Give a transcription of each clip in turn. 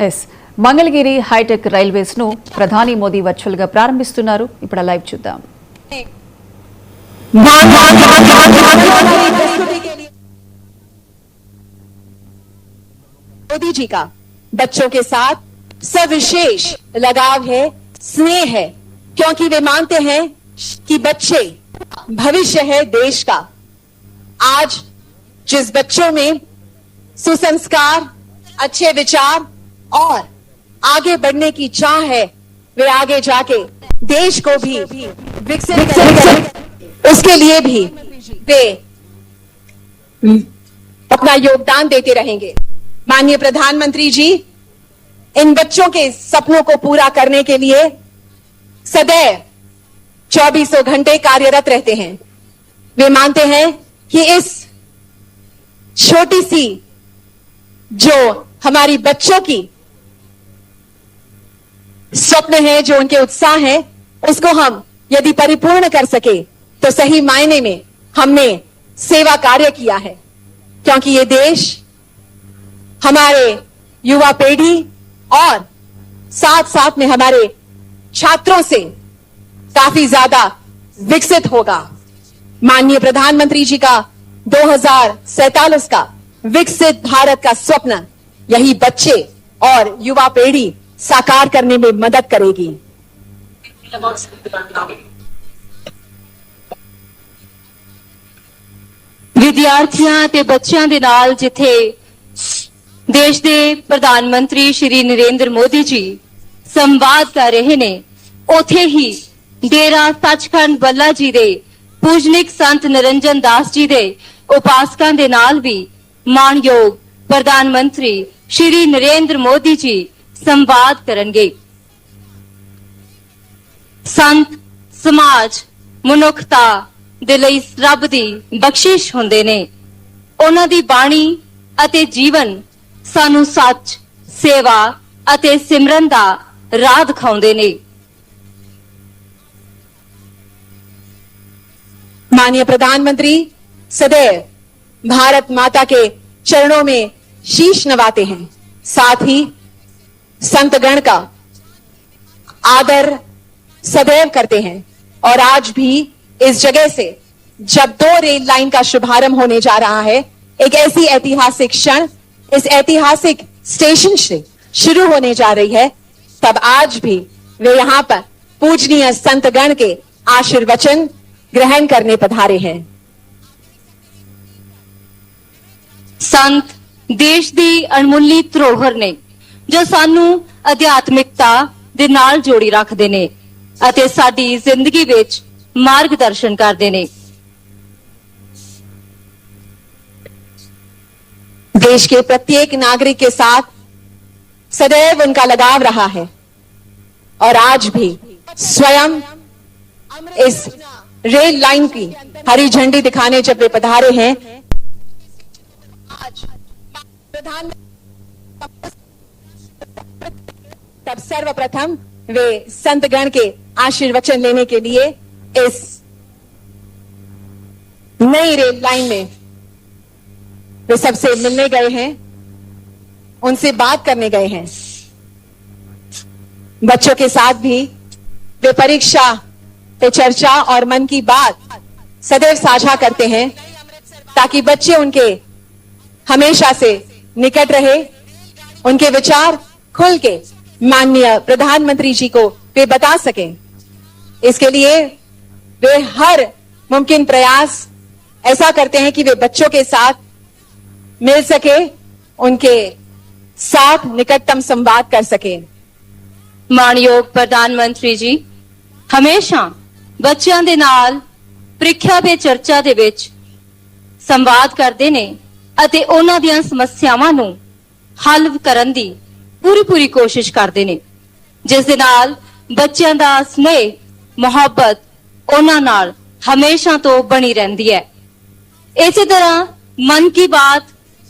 Yes Mangalagiri hitech railways ను ప్రధాని Modi virtual గా ప్రారంభిస్తున్నారు. ఇప్పుడు లైవ్ చూద్దాం. मोदी जी का बच्चों के साथ सविशेष लगाव है, स्नेह है, क्योंकि वे मानते हैं कि बच्चे भविष्य है देश का। आज जिस बच्चों में सुसंस्कार, अच्छे विचार और आगे बढ़ने की चाह है, वे आगे जाके देश को भी विकसित करेंगे। उसके लिए भी वे अपना योगदान देते रहेंगे। माननीय प्रधानमंत्री जी इन बच्चों के सपनों को पूरा करने के लिए सदैव 24 घंटे कार्यरत रहते हैं। वे मानते हैं कि इस छोटी सी जो हमारी बच्चों की स्वप्न है, जो उनके उत्साह है, उसको हम यदि परिपूर्ण कर सके तो सही मायने में हमने सेवा कार्य किया है, क्योंकि ये देश हमारे युवा पीढ़ी और साथ साथ में हमारे छात्रों से काफी ज्यादा विकसित होगा। माननीय प्रधानमंत्री जी का 2047 का विकसित भारत का स्वप्न यही बच्चे और युवा पीढ़ी साकार करने में मदद करेगी। विद्यार्थियों ते बच्चों के नाल जिथे देश के प्रधानमंत्री श्री नरेंद्र मोदी जी संवाद कर रहे ने, उथे ही डेरा सचखंड बल्ला जी दे पूजनिक संत निरंजन दास जी दे उपासकों के नाल भी मानयोग प्रधानमंत्री श्री नरेंद्र मोदी जी संवाद करेंगे। संत समाज मनुखता दे लई रब दी बख्शिश हुंदे ने। उन्हां दी बाणी अते जीवन सानू सच, सेवा अते सिमरन दा राह दिखाउंदे ने। माननीय प्रधानमंत्री सदैव भारत माता के चरणों में शीश नवाते हैं, साथ ही संतगण का आदर सदैव करते हैं। और आज भी इस जगह से जब 2 रेल लाइन का शुभारंभ होने जा रहा है, एक ऐसी ऐतिहासिक क्षण इस ऐतिहासिक स्टेशन से शुरू होने जा रही है, तब आज भी वे यहां पर पूजनीय संतगण के आशीर्वचन ग्रहण करने पधारे हैं। संत देश दी अनमुल्ली धरोहर ने, जो सानू अध्यात्मिकता दे नाल जोड़ी रखदे ने अते साडी जिंदगी विच मार्गदर्शन करदे ने। देश के प्रत्येक नागरिक के साथ सदैव उनका लगाव रहा है और आज भी स्वयं इस रेल लाइन की हरी झंडी दिखाने जब वे पधारे हैं, आज तब सर्वप्रथम वे संतगण के आशीर्वचन लेने के लिए इस नई रेल लाइन में वे सबसे मिलने गए हैं, उनसे बात करने गए हैं। बच्चों के साथ भी वे परीक्षा पे चर्चा और मन की बात सदैव साझा करते हैं, ताकि बच्चे उनके हमेशा से निकट रहे, उनके विचार खुल के माननीय प्रधानमंत्री जी को वे बता सकें। इसके लिए वे हर मुमकिन प्रयास ऐसा करते हैं कि वे बच्चों के साथ मिल सके, उनके साथ निकटतम संवाद कर सके। मानयोग प्रधानमंत्री जी हमेशा बच्चों दे नाल ਪ੍ਰੀਖਿਆ पे चर्चा दे विच संवाद करते ने अते उन्हां दीयां समस्यावां नूं हल करन दी पूरी कोशिश करते ने, जिस दे नाल बच्चों दा स्नेह मुहब्बत उन्हां नाल हमेशा तो बनी रहंदी है। इसी तरह मन की बात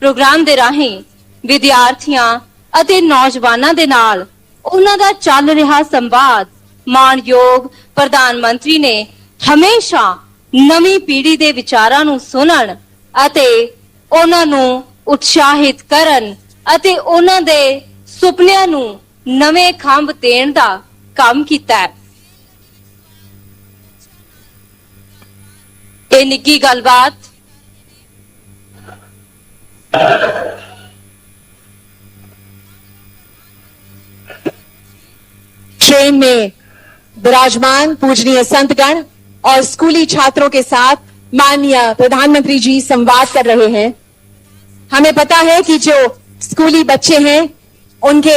प्रोग्राम दे राहीं विद्यार्थियों अते नौजवानों दे नाल उन्हां दा चल रहा संवाद मानयोग प्रधानमंत्री ने हमेशा नवी पीढ़ी दे विचारां नूं सुनन अते उन्हां नूं उत्साहित करन अते उन्हां दे ਸੁਪਨਿਆਂ ਨੂੰ ਨਵੇਂ ਖੰਭ ਦੇਣ ਦਾ ਕੰਮ ਕੀਤਾ ਹੈ। ਇਹ ਨਿੱਘੀ ਗੱਲਬਾਤ ट्रेन में विराजमान पूजनीय संतगण और स्कूली छात्रों के साथ माननीय प्रधानमंत्री जी संवाद कर रहे हैं। हमें पता है कि जो स्कूली बच्चे हैं उनके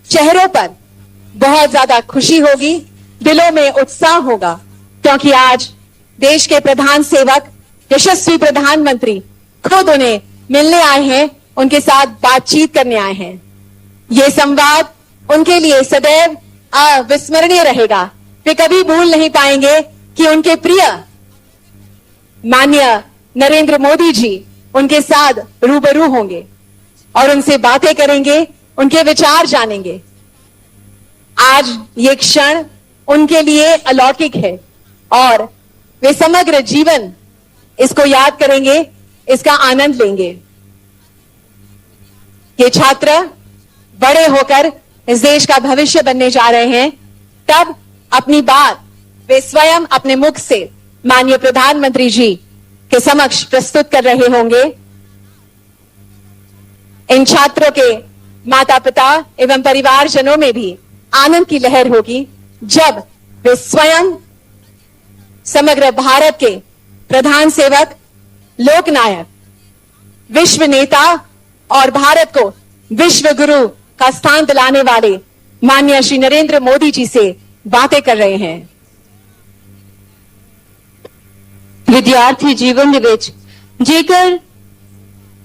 चेहरों पर बहुत ज्यादा खुशी होगी, दिलों में उत्साह होगा, क्योंकि आज देश के प्रधान सेवक यशस्वी प्रधानमंत्री खुद उन्हें मिलने आए हैं, उनके साथ बातचीत करने आए हैं। ये संवाद उनके लिए सदैव अविस्मरणीय रहेगा। वे कभी भूल नहीं पाएंगे कि उनके प्रिय माननीय नरेंद्र मोदी जी उनके साथ रूबरू होंगे और उनसे बातें करेंगे, उनके विचार जानेंगे। आज ये क्षण उनके लिए अलौकिक है और वे समग्र जीवन इसको याद करेंगे, इसका आनंद लेंगे। ये छात्र बड़े होकर इस देश का भविष्य बनने जा रहे हैं। तब अपनी बात वे स्वयं अपने मुख से माननीय प्रधानमंत्री जी के समक्ष प्रस्तुत कर रहे होंगे। इन छात्रों के माता पिता एवं परिवारजनों में भी आनंद की लहर होगी जब वे स्वयं समग्र भारत के प्रधान सेवक, लोकनायक, विश्व नेता और भारत को विश्व गुरु का स्थान दिलाने वाले माननीय श्री नरेंद्र मोदी जी से बातें कर रहे हैं। ਵਿਦਿਆਰਥੀ ਜੀਵਨ ਦੇ ਵਿੱਚ ਜੇਕਰ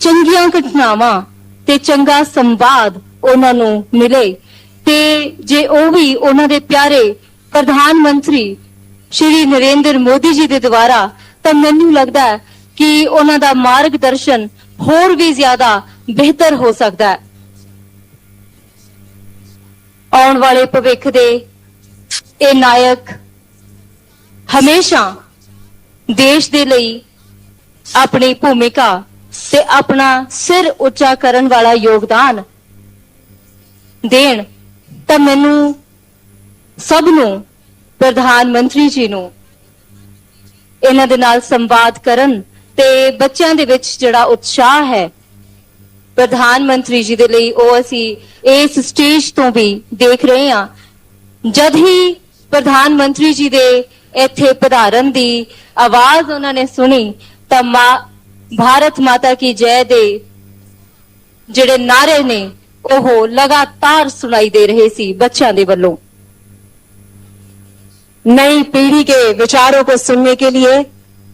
ਚੰਗੀਆਂ ਘਟਨਾਵਾਂ ਤੇ ਚੰਗਾ ਸੰਵਾਦ ਉਹਨਾਂ ਨੂੰ ਮਿਲੇ ਤੇ ਜੇ ਉਹ ਵੀ ਉਹਨਾਂ ਦੇ ਪਿਆਰੇ ਪ੍ਰਧਾਨ ਮੰਤਰੀ ਸ਼੍ਰੀ ਨਰਿੰਦਰ ਮੋਦੀ ਜੀ ਦੇ ਦੁਆਰਾ, ਤਾਂ ਮੈਨੂੰ ਲੱਗਦਾ ਹੈ ਕਿ ਉਹਨਾਂ ਦਾ ਮਾਰਗਦਰਸ਼ਨ ਹੋਰ ਵੀ ਜ਼ਿਆਦਾ ਬਿਹਤਰ ਹੋ ਸਕਦਾ ਹੈ। ਆਉਣ ਵਾਲੇ ਭਵਿੱਖ ਦੇ ਇਹ ਨਾਇਕ ਹਮੇਸ਼ਾ ਦੇਸ਼ ਦੇ ਲਈ ਆਪਣੀ ਭੂਮਿਕਾ ਤੇ ਆਪਣਾ ਸਿਰ ਉੱਚਾ ਕਰਨ ਵਾਲਾ ਯੋਗਦਾਨ ਦੇਣ। ਤਾਂ ਮੈਨੂੰ ਸਭ ਨੂੰ, ਪ੍ਰਧਾਨ ਮੰਤਰੀ ਜੀ ਨੂੰ ਇਹਨਾਂ ਦੇ ਨਾਲ ਸੰਵਾਦ ਕਰਨ ਤੇ ਬੱਚਿਆਂ ਦੇ ਵਿੱਚ ਜਿਹੜਾ ਉਤਸ਼ਾਹ ਹੈ ਪ੍ਰਧਾਨ ਮੰਤਰੀ ਜੀ ਦੇ ਲਈ, ਉਹ ਅਸੀਂ ਇਸ ਸਟੇਜ ਤੋਂ ਵੀ ਦੇਖ ਰਹੇ ਹਾਂ। ਜਦ ਹੀ ਪ੍ਰਧਾਨ ਮੰਤਰੀ ਜੀ ਦੇ ਇੱਥੇ ਪਧਾਰਨ ਦੀ ਆਵਾਜ਼ ਉਹਨਾਂ ਨੇ ਸੁਣੀ ਤਾਂ ਭਾਰਤ ਮਾਤਾ ਕੀ ਜੈ ਦੇ ਜਿਹੜੇ ਨਾਰੇ ਨੇ ਉਹ ਲਗਾਤਾਰ ਸੁਣਾਈ ਦੇ ਰਹੇ ਸੀ ਬੱਚਿਆਂ ਦੇ ਵੱਲੋਂ। नई पीढ़ी के विचारों को सुनने के लिए,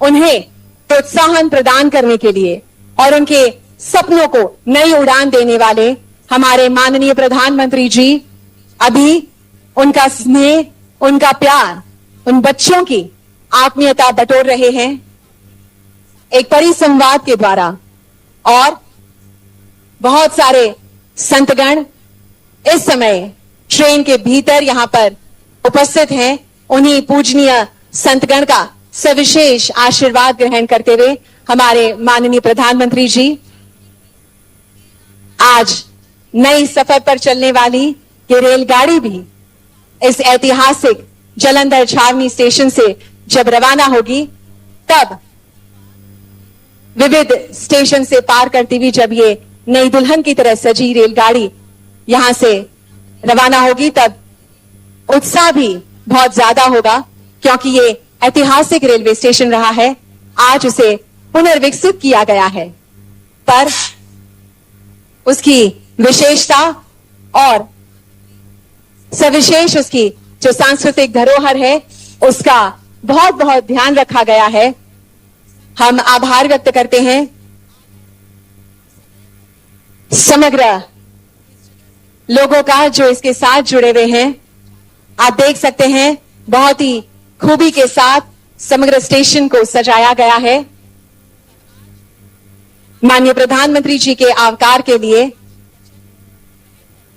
उन्हें प्रोत्साहन प्रदान करने के लिए और उनके सपनों को नई उड़ान देने वाले हमारे माननीय प्रधानमंत्री जी अभी उनका स्नेह, उनका प्यार, उन बच्चों की आत्मीयता बटोर रहे हैं एक परिसंवाद के द्वारा। और बहुत सारे संतगण इस समय ट्रेन के भीतर यहां पर उपस्थित हैं। उन्हीं पूजनीय संतगण का सविशेष आशीर्वाद ग्रहण करते हुए हमारे माननीय प्रधानमंत्री जी आज नई सफर पर चलने वाली ये रेलगाड़ी भी इस ऐतिहासिक जालंधर छावनी स्टेशन से जब रवाना होगी, तब विविध स्टेशन से पार करती हुई जब ये नई दुल्हन की तरह सजी रेलगाड़ी यहां से रवाना होगी, तब उत्साह भी बहुत ज्यादा होगा, क्योंकि ये ऐतिहासिक रेलवे स्टेशन रहा है। आज उसे पुनर्विकसित किया गया है, पर उसकी विशेषता और सविशेष उसकी जो सांस्कृतिक धरोहर है उसका बहुत बहुत ध्यान रखा गया है। हम आभार व्यक्त करते हैं समग्र लोगों का जो इसके साथ जुड़े हुए हैं। आप देख सकते हैं बहुत ही खूबी के साथ समग्र स्टेशन को सजाया गया है। माननीय प्रधानमंत्री जी के आवकार के लिए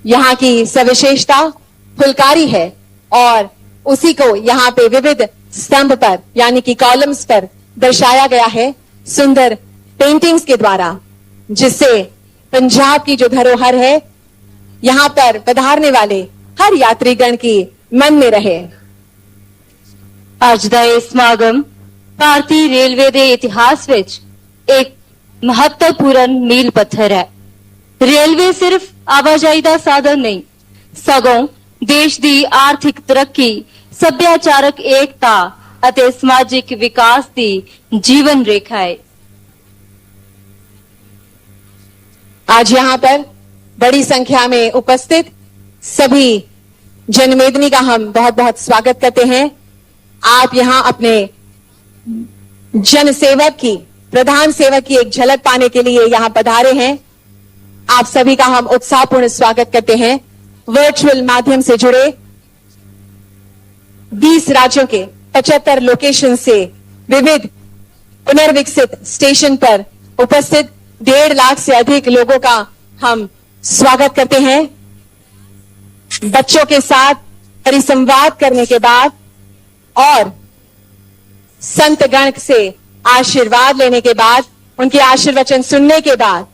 यहां की सविशेषता फुलकारी है और उसी को यहां पे विविध स्तंभ पर यानी कि कॉलम्स पर दर्शाया गया है सुंदर पेंटिंग्स के द्वारा, जिससे पंजाब की जो धरोहर है यहाँ पर पधारने वाले हर यात्रीगण की मन में रहे। ਅੱਜ ਦਾ ਇਹ ਸਮਾਗਮ ਭਾਰਤੀ ਰੇਲਵੇ ਦੇ ਇਤਿਹਾਸ ਵਿੱਚ ਇੱਕ ਮਹੱਤਵਪੂਰਨ ਮੀਲ ਪੱਥਰ ਹੈ। ਰੇਲਵੇ ਸਿਰਫ ਆਵਾਜਾਈ ਦਾ ਸਾਧਨ ਨਹੀਂ, ਸਗੋਂ ਦੇਸ਼ ਦੀ ਆਰਥਿਕ ਤਰੱਕੀ, ਸੱਭਿਆਚਾਰਕ ਏਕਤਾ ਅਤੇ ਸਮਾਜਿਕ ਵਿਕਾਸ ਦੀ ਜੀਵਨ ਰੇਖਾ ਹੈ। आज यहाँ पर बड़ी संख्या में उपस्थित सभी जनमेदनी का हम बहुत बहुत स्वागत करते हैं। आप यहाँ अपने जनसेवक की, प्रधान सेवक की एक झलक पाने के लिए यहाँ पधारे हैं। आप सभी का हम उत्साहपूर्ण स्वागत करते हैं। वर्चुअल माध्यम से जुड़े 20 राज्यों के 75 लोकेशन से विविध पुनर्विकसित स्टेशन पर उपस्थित 1.5 लाख से अधिक लोगों का हम स्वागत करते हैं। बच्चों के साथ परिसंवाद करने के बाद और संत गण से आशीर्वाद लेने के बाद, उनके आशीर्वचन सुनने के बाद,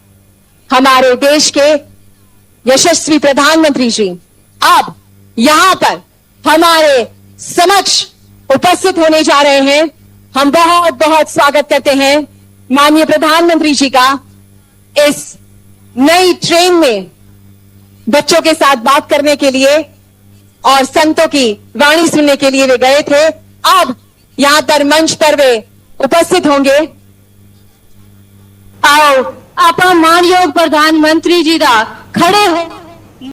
हमारे देश के यशस्वी प्रधानमंत्री जी अब यहां पर हमारे समक्ष उपस्थित होने जा रहे हैं। हम बहुत बहुत स्वागत करते हैं माननीय प्रधानमंत्री जी का। इस नई ट्रेन में बच्चों के साथ बात करने के लिए और संतों की वाणी सुनने के लिए वे गए थे। अब यहां पर मंच पर वे उपस्थित होंगे। आओ ਆਪਾਂ ਮਾਨਯੋਗ ਪ੍ਰਧਾਨ ਮੰਤਰੀ ਜੀ ਦਾ ਖੜੇ ਹੋ